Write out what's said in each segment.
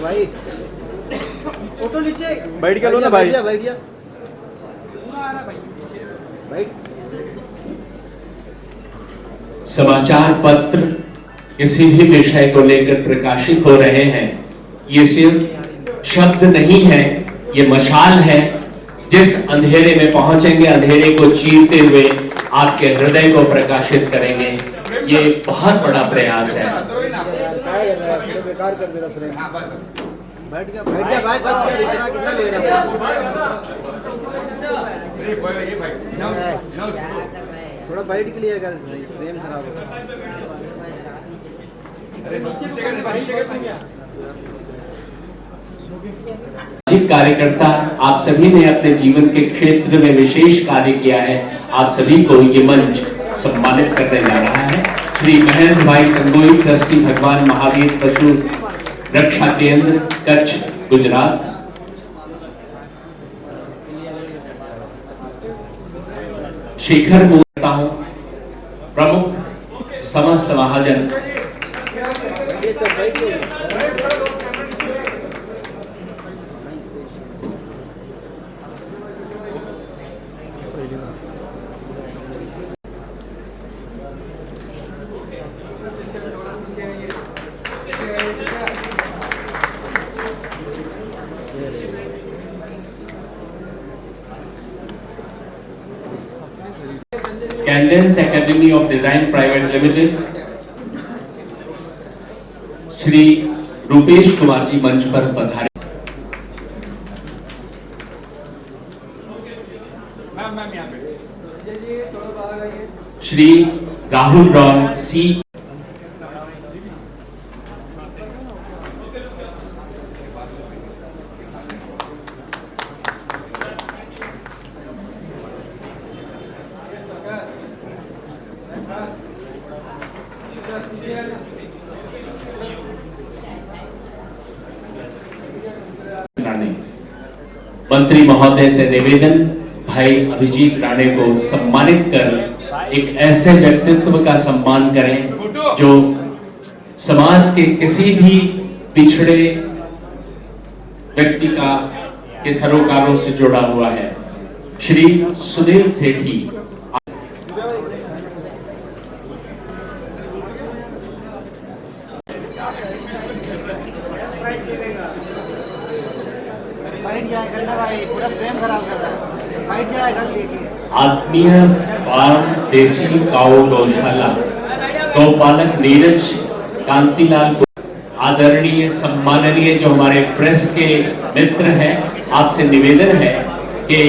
भाई फोटो नीचे बैठ के लो ना भाई। बैठ जा समाचार पत्र किसी भी विषय को लेकर प्रकाशित हो रहे हैं, ये सिर्फ शब्द नहीं है, ये मशाल है। जिस अंधेरे में पहुंचेंगे, अंधेरे को चीरते हुए आपके हृदय को प्रकाशित करेंगे। ये बहुत बड़ा प्रयास है। बेकार कर दे रहा। बैठ जा भाई, बस कर, इतना कितना ले रहा है। थोड़ा बैठ के लिए कर भाई, प्रेम खराब सामाजिक कार्यकर्ता आप सभी ने अपने जीवन के क्षेत्र में विशेष कार्य किया है। आप सभी को ये मंच सम्मानित करने जा रहा है। श्री महेंद्र भाई संगोई, ट्रस्टी भगवान महावीर पशु रक्षा केंद्र, कच्छ, गुजरात। शेखर बोलता हूं, प्रमुख समस्त महाजन। Cadence academy of design private limited, Shri Rupesh Kumar ji मंच पर पधारे। श्री राहुल रॉय सी, मंत्री महोदय से निवेदन, भाई अभिजीत राणे को सम्मानित कर एक ऐसे व्यक्तित्व का सम्मान करें जो समाज के किसी भी पिछड़े व्यक्ति का के सरोकारों से जुड़ा हुआ है। श्री सुनील सेठी। आत्मीय फार्म देसी काऊ गौशाला गौपालक नीरज कांतिलाल, आदरणीय सम्माननीय जो हमारे प्रेस के मित्र हैं, आपसे निवेदन है कि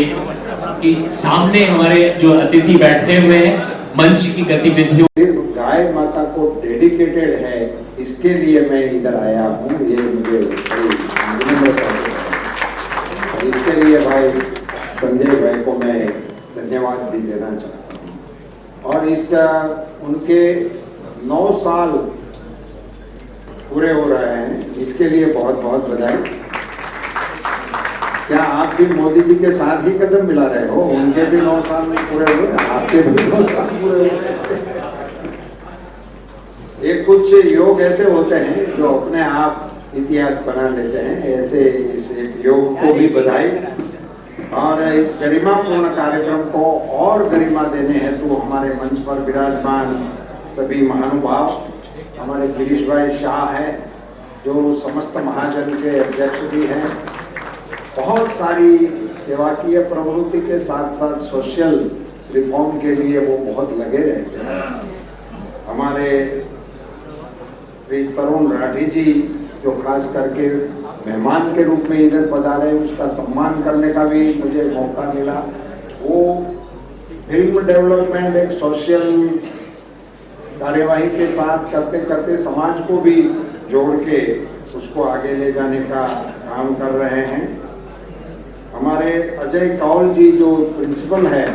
सामने हमारे जो अतिथि बैठे हुए हैं, मंच की गतिविधियों गाय माता को डेडिकेटेड है, इसके लिए मैं इधर आया हूँ। ये मुझे इसके लिए भाई संजय भाई को मैं धन्यवाद भी देना चाहता हूँ। और इस उनके 9 साल पूरे हो रहे हैं, इसके लिए बहुत बहुत बधाई। क्या आप भी मोदी जी के साथ ही कदम मिला रहे हो? उनके भी 9 साल पूरे हुए, आपके भी 9 साल पूरे हुए। ये कुछ योग ऐसे होते हैं जो अपने आप इतिहास बना लेते हैं। ऐसे इस योग को भी बधाई। और इस गरिमापूर्ण कार्यक्रम को और गरिमा देने हेतु हमारे मंच पर विराजमान सभी महानुभाव, हमारे गिरीश भाई शाह है जो समस्त महाजन के अध्यक्ष भी हैं, बहुत सारी सेवाकीय प्रवृत्ति के साथ साथ सोशल रिफॉर्म के लिए वो बहुत लगे रहते हैं। हमारे श्री तरुण राठी जी जो खास करके मेहमान के रूप में इधर पधारे, उसका सम्मान करने का भी मुझे मौका मिला। वो फिल्म डेवलपमेंट एक सोशल कार्यवाही के साथ करते करते समाज को भी जोड़ के उसको आगे ले जाने का काम कर रहे हैं। हमारे अजय कौल जी जो प्रिंसिपल है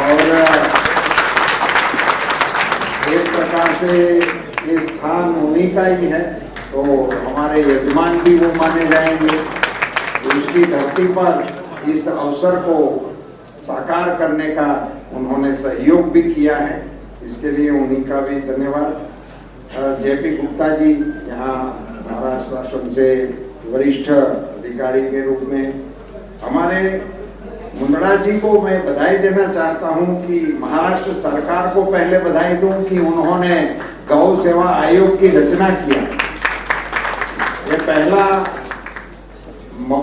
और एक प्रकार से ये स्थान उन्हीं का ही है, तो हमारे यजमान भी वो माने जाएंगे। उसकी धरती पर इस अवसर को साकार करने का उन्होंने सहयोग भी किया है। इसके लिए उन्हीं का भी धन्यवाद। जेपी गुप्ता जी यहाँ महाराष्ट्र शासन से वरिष्ठ अधिकारी के रूप में, हमारे मुंदड़ा जी को मैं बधाई देना चाहता हूं कि महाराष्ट्र सरकार को पहले बधाई दूं कि उन्होंने गौ सेवा आयोग की रचना किया। ये पहला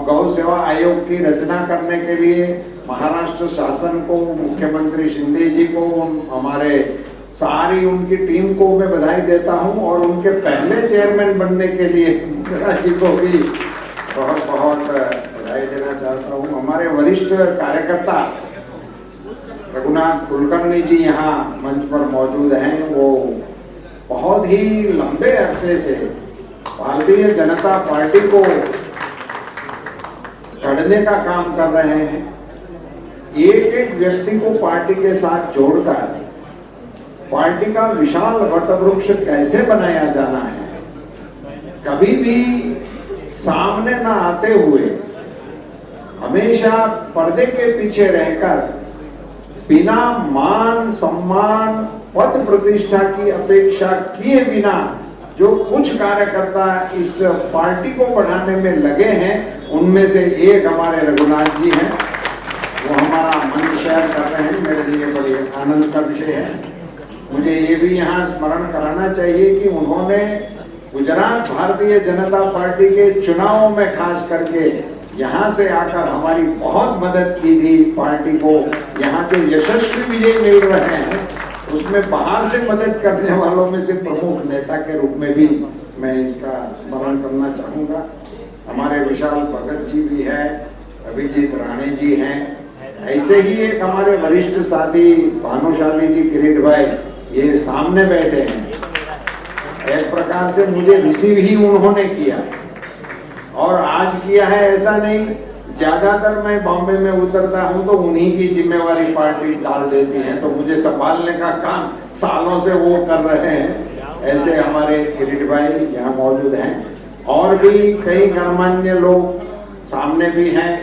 गौ सेवा आयोग की रचना करने के लिए महाराष्ट्र शासन को, मुख्यमंत्री शिंदे जी को, हमारे सारी उनकी टीम को मैं बधाई देता हूं और उनके पहले चेयरमैन बनने के लिए मुंदड़ा जी को भी बहुत बहुत बधाई देना चाहता हूं। हमारे वरिष्ठ कार्यकर्ता रघुनाथ कुलकर्णी जी यहाँ मंच पर मौजूद हैं। वो बहुत ही लंबे अरसे से भारतीय जनता पार्टी को गढ़ने का काम कर रहे हैं। एक एक व्यक्ति को पार्टी के साथ जोड़कर पार्टी का विशाल वटवृक्ष कैसे बनाया जाना है, कभी भी सामने न आते हुए हमेशा पर्दे के पीछे रहकर बिना मान सम्मान पद प्रतिष्ठा की अपेक्षा किए बिना जो कुछ कार्यकर्ता इस पार्टी को बढ़ाने में लगे हैं, उनमें से एक हमारे रघुनाथ जी हैं। वो हमारा मंच शेयर कर रहे हैं, मेरे लिए बड़ी आनंद का विषय है। मुझे ये भी यहाँ स्मरण कराना चाहिए कि उन्होंने गुजरात भारतीय जनता पार्टी के चुनावों में खास करके यहाँ से आकर हमारी बहुत मदद की थी। पार्टी को यहाँ जो यशस्वी विजय मिल रहे हैं उसमें बाहर से मदद करने वालों में से प्रमुख नेता के रूप में भी मैं इसका स्मरण करना चाहूँगा। हमारे विशाल भगत जी भी है, अभिजीत राणे जी हैं, ऐसे ही एक हमारे वरिष्ठ साथी भानुशाली जी, किरीट भाई, ये सामने बैठे हैं। एक प्रकार से मुझे रिसीव ही उन्होंने किया और आज किया है ऐसा नहीं। ज्यादातर मैं बॉम्बे में उतरता हूं तो उन्हीं की जिम्मेवारी पार्टी डाल देती है, तो मुझे संभालने का काम सालों से वो कर रहे हैं। ऐसे हमारे किरीट भाई यहाँ मौजूद हैं और भी कई गणमान्य लोग सामने भी हैं,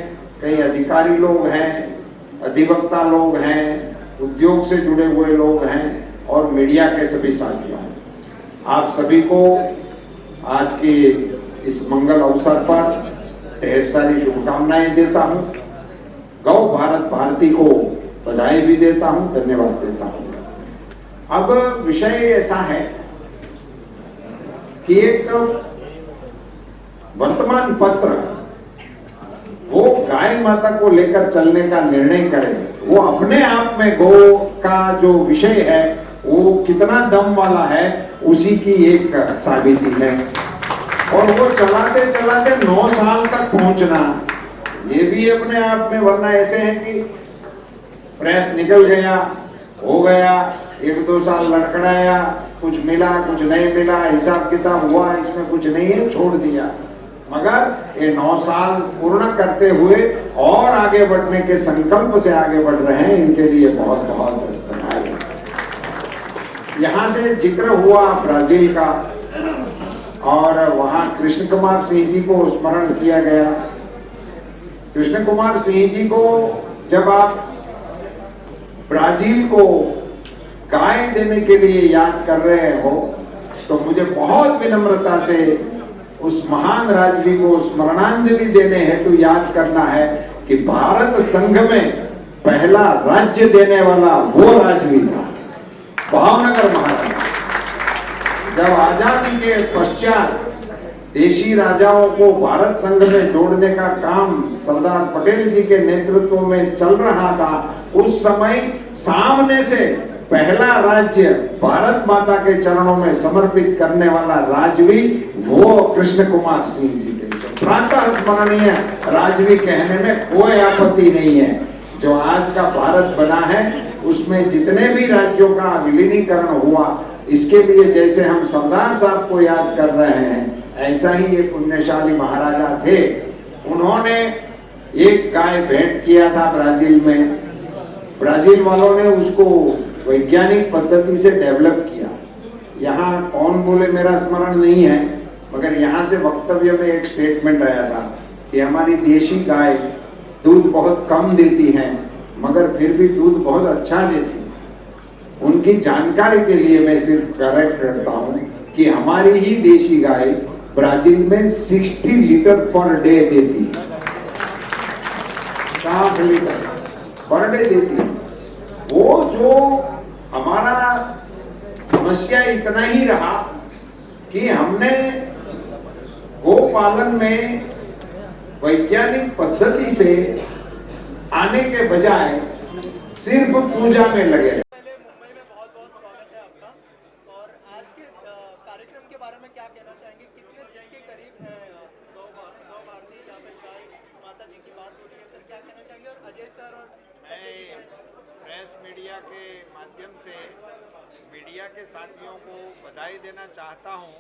कई अधिकारी लोग हैं, अधिवक्ता लोग हैं, उद्योग से जुड़े हुए लोग हैं और मीडिया के सभी साथियों, आप सभी को आज के इस मंगल अवसर पर ढेर सारी शुभकामनाएं देता हूं। गौ भारत भारती को बधाई भी देता हूं, धन्यवाद देता हूं। अब विषय ऐसा है कि एक वर्तमान पत्र वो गाय माता को लेकर चलने का निर्णय करे, वो अपने आप में गौ का जो विषय है वो कितना दम वाला है उसी की एक साबिती है। और वो चलाते चलाते 9 साल तक पहुंचना ये भी अपने आप में, वरना ऐसे है कि प्रेस निकल गया, हो गया, 1-2 साल लड़खड़ाया, कुछ मिला कुछ नहीं मिला, हिसाब किताब हुआ, इसमें कुछ नहीं है, छोड़ दिया। मगर ये 9 साल पूर्ण करते हुए और आगे बढ़ने के संकल्प से आगे बढ़ रहे हैं, इनके लिए बहुत बहुत बधाई। यहाँ से जिक्र हुआ ब्राजील का और वहाँ कृष्ण कुमार सिंह जी को स्मरण किया गया। कृष्ण कुमार सिंह जी को जब आप ब्राजील को गाय देने के लिए याद कर रहे हो तो मुझे बहुत विनम्रता से उस महान राजवी को स्मरणांजलि देने हेतु याद करना है कि भारत संघ में पहला राज्य देने वाला वो राजवी था, भावनगर महाराज। जब आजादी के पश्चात देशी राजाओं को भारत संघ में जोड़ने का काम सरदार पटेल जी के नेतृत्व में चल रहा था, उस समय सामने से पहला राज्य भारत माता के चरणों में समर्पित करने वाला राजवी वो कृष्ण कुमार सिंह जी थे। प्रातः स्मरणीय राजवी कहने में कोई आपत्ति नहीं है। जो आज का भारत बना है उसमें जितने भी राज्यों का विलीनीकरण हुआ, इसके लिए जैसे हम सरदार साहब को याद कर रहे हैं, ऐसा ही एक पुण्यशाली महाराजा थे। उन्होंने एक गाय भेंट किया था ब्राजील में। ब्राजील वालों ने उसको वैज्ञानिक पद्धति से डेवलप किया। यहाँ कौन बोले मेरा स्मरण नहीं है, मगर यहाँ से वक्तव्य में एक स्टेटमेंट आया था कि हमारी देशी गाय दूध बहुत कम देती है मगर फिर भी दूध बहुत अच्छा देती है। उनकी जानकारी के लिए मैं सिर्फ करेक्ट करता हूं कि हमारी ही देशी गाय ब्राजील में 60 लीटर पर डे देती है, 60 लीटर पर डे देती है। वो जो हमारा समस्या इतना ही रहा कि हमने गोपालन में वैज्ञानिक पद्धति से आने के बजाय सिर्फ पूजा में लगे रहे। पहले मुंबई में बहुत बहुत स्वागत है आपका। और आज के कार्यक्रम के बारे में क्या कहना चाहेंगे? कितने दिन के करीब है गौ भारती यहाँ पे गाय माता जी की बात हो रही है, सर क्या कहना चाहेंगे? और अजय सर और मैं प्रेस मीडिया के माध्यम से मीडिया के साथियों को बधाई देना चाहता हूं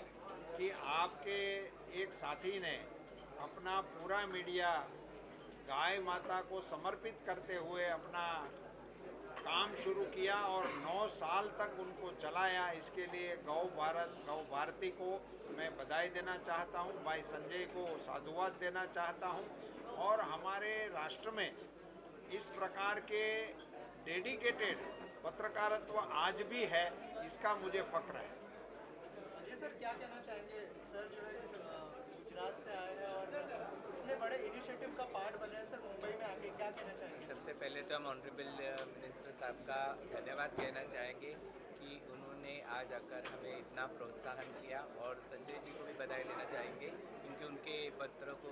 कि आपके एक साथी ने अपना पूरा मीडिया गाय माता को समर्पित करते हुए अपना काम शुरू किया और 9 साल तक उनको चलाया। इसके लिए गौ भारती को मैं बधाई देना चाहता हूं, भाई संजय को साधुवाद देना चाहता हूं। और हमारे राष्ट्र में इस प्रकार के डेडिकेटेड पत्रकारित्व आज भी है, इसका मुझे फक्र है। अजय सर क्या कहना चाहेंगे? सर जो है गुजरात से आए हैं और इतने बड़े इनिशिएटिव का पार्ट बने हैं, सर मुंबई में आके क्या कहना चाहेंगे? सबसे पहले तो हम ऑनरेबल मिनिस्टर साहब का धन्यवाद कहना चाहेंगे कि उन्होंने आज आकर हमें इतना प्रोत्साहन किया। और संजय जी को भी बधाई देना चाहेंगे क्योंकि उनके पत्रों को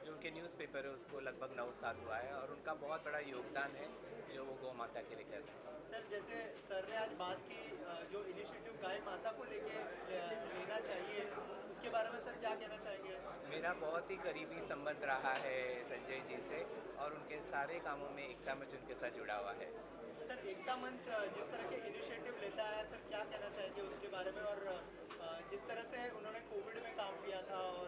जो उनके न्यूज़पेपर है उसको लगभग 9 साल हुआ है और उनका बहुत बड़ा योगदान है जो वो गौ माता के लिए करते हैं। सर जैसे सर ने आज बात की जो इनिशिएटिव गाय माता को लेके लेना चाहिए, उसके बारे में सर क्या कहना चाहेंगे? मेरा बहुत ही करीबी संबंध रहा है संजय जी से और उनके सारे कामों में एकता मंच उनके साथ जुड़ा हुआ है। सर एकता मंच जिस तरह के इनिशिएटिव लेता है, सर क्या कहना चाहेंगे उसके बारे में? और जिस तरह से उन्होंने कोविड में काम किया था और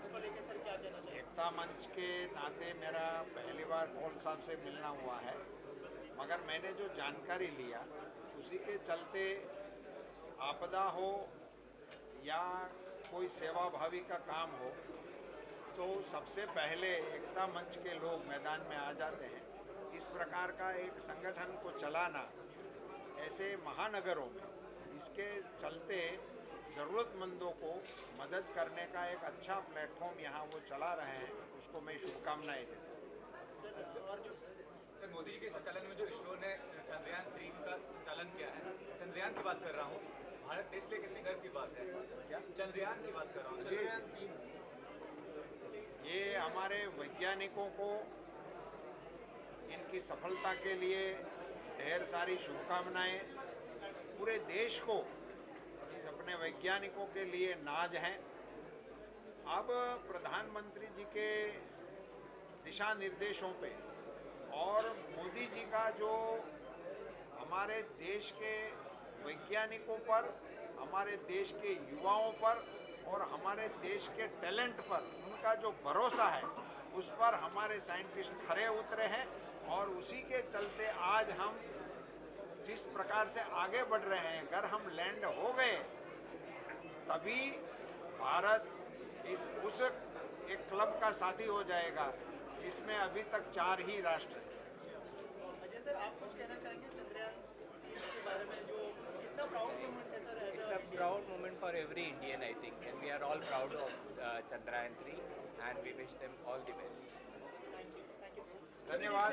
उसको लेकर सर क्या कहना चाहेंगे? एकता मंच के नाते मेरा पहली बार कौल साहब से मिलना हुआ है, मगर मैंने जो जानकारी लिया उसी के चलते आपदा हो या कोई सेवाभावी का काम हो तो सबसे पहले एकता मंच के लोग मैदान में आ जाते हैं। इस प्रकार का एक संगठन को चलाना ऐसे महानगरों में, इसके चलते ज़रूरतमंदों को मदद करने का एक अच्छा प्लेटफॉर्म यहाँ वो चला रहे हैं, उसको मैं शुभकामनाएं देता हूँ। सर मोदी जी के संचालन में जो इसरो ने चंद्रयान 3 का संचालन किया है, चंद्रयान की बात कर रहा हूँ, भारत देश के लिए कितनी गर्व की बात है? क्या चंद्रयान की बात कर रहा हूँ, चंद्रयान 3। ये हमारे वैज्ञानिकों को इनकी सफलता के लिए ढेर सारी शुभकामनाएं। पूरे देश को इस अपने वैज्ञानिकों के लिए नाज है। अब प्रधानमंत्री जी के दिशा निर्देशों पे और मोदी जी का जो हमारे देश के वैज्ञानिकों पर, हमारे देश के युवाओं पर और हमारे देश के टैलेंट पर उनका जो भरोसा है, उस पर हमारे साइंटिस्ट खरे उतरे हैं। और उसी के चलते आज हम जिस प्रकार से आगे बढ़ रहे हैं, अगर हम लैंड हो गए तभी भारत उस एक क्लब का साथी हो जाएगा जिसमें अभी तक 4 ही राष्ट्र हैं। अजय सर आप कुछ कहना चाहेंगे चंद्रयान 3 के बारे में, जो कितना प्राउड मोमेंट है sir? It's a proud moment for every Indian, I think, and we are all proud of Chandrayaan 3 and we wish them all the best. Thank you sir. धन्यवाद।